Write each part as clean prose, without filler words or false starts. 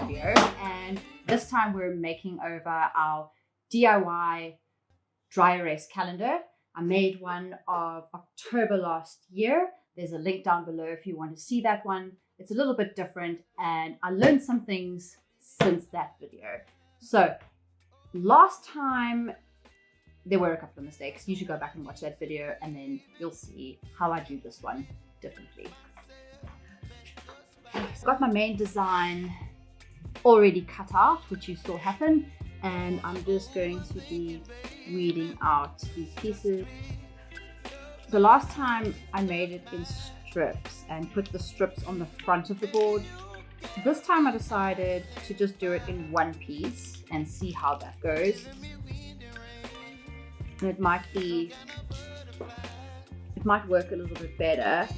video, and this time we're making over our DIY dry erase calendar. I made one of October last year. There's a link down below if you want to see that one. It's a little bit different and I learned some things since that video. So last time there were a couple of mistakes. You should go back and watch that video and then you'll see how I do this one differently. I've got my main design already cut out, which you saw happen, and I'm just going to be weeding out these pieces. So last time I made it in strips and put the strips on the front of the board. This time I decided to just do it in one piece and see how that goes. And it might work a little bit better.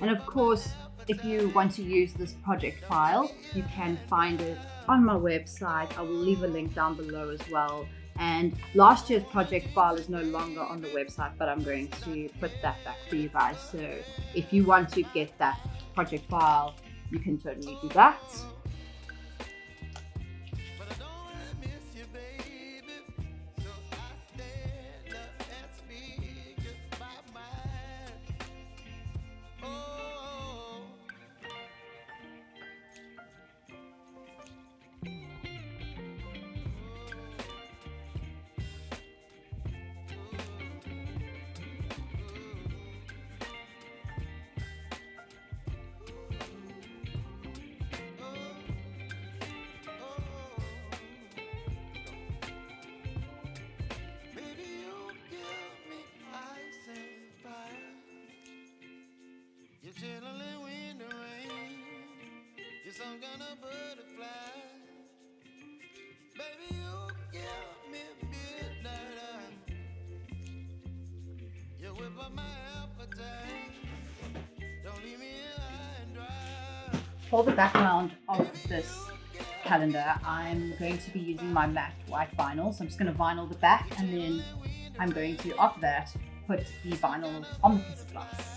And of course, if you want to use this project file, you can find it on my website. I will leave a link down below as well. And last year's project file is no longer on the website, but I'm going to put that back for you guys. So if you want to get that project file, you can totally do that. Some kind of butterfly, baby, you give me midnight. You whip up my appetite. Don't leave me high and dry. For the background of this calendar, I'm going to be using my matte white vinyl. So I'm just going to vinyl the back, and then I'm going to, after that, put the vinyl on the piece of glass.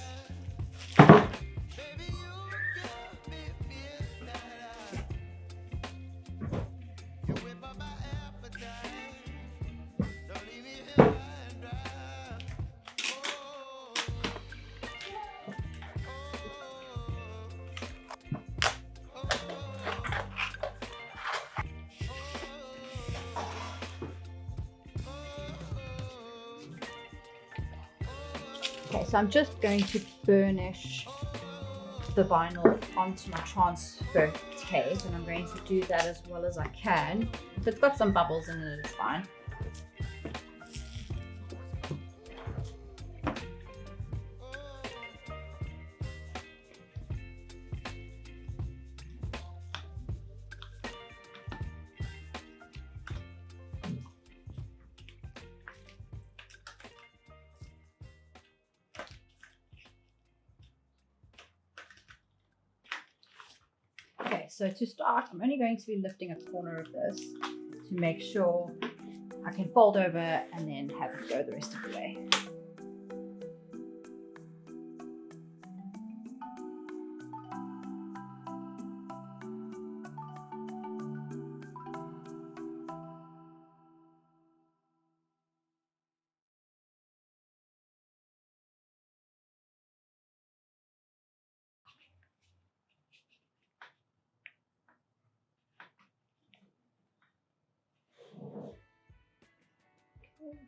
Okay, so I'm just going to burnish the vinyl onto my transfer tape, and I'm going to do that as well as I can. If it's got some bubbles in it, it's fine. Okay, so to start, I'm only going to be lifting a corner of this to make sure I can fold over and then have it go the rest of the way.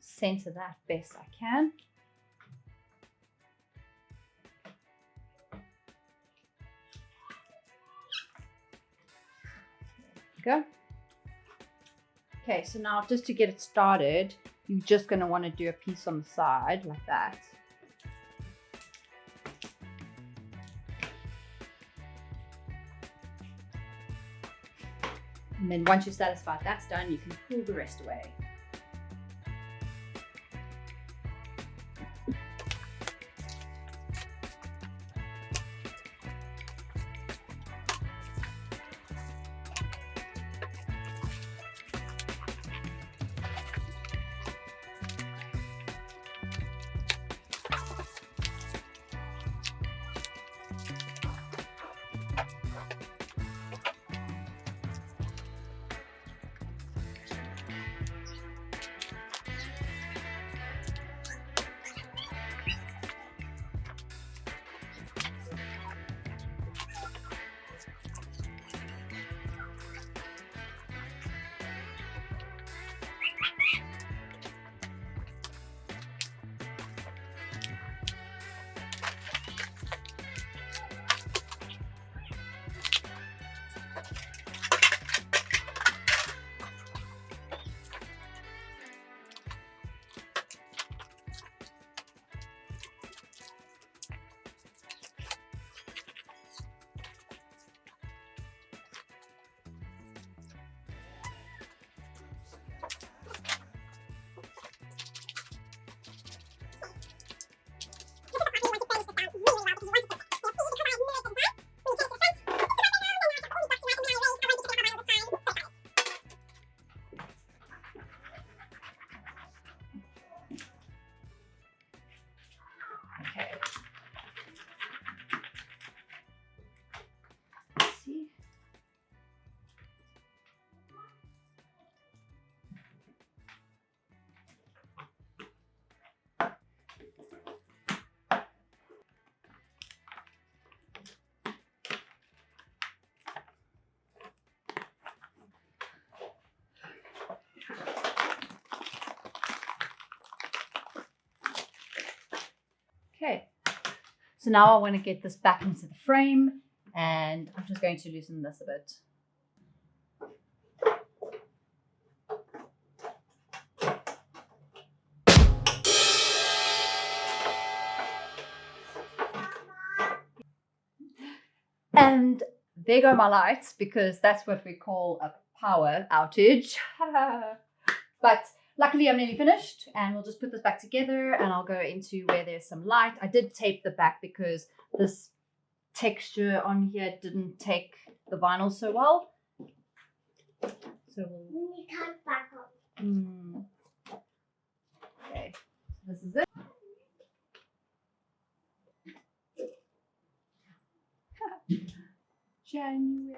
Center that best I can. There we go. Okay, so now just to get it started, you're just going to want to do a piece on the side like that. And then once you're satisfied that's done, you can pull the rest away. So now I want to get this back into the frame, and I'm just going to loosen this a bit. And there go my lights, because that's what we call a power outage. But luckily I'm nearly finished, and we'll just put this back together, and I'll go into where there's some light. I did tape the back because this texture on here didn't take the vinyl so well. So You can't back up. Okay, this is it. January.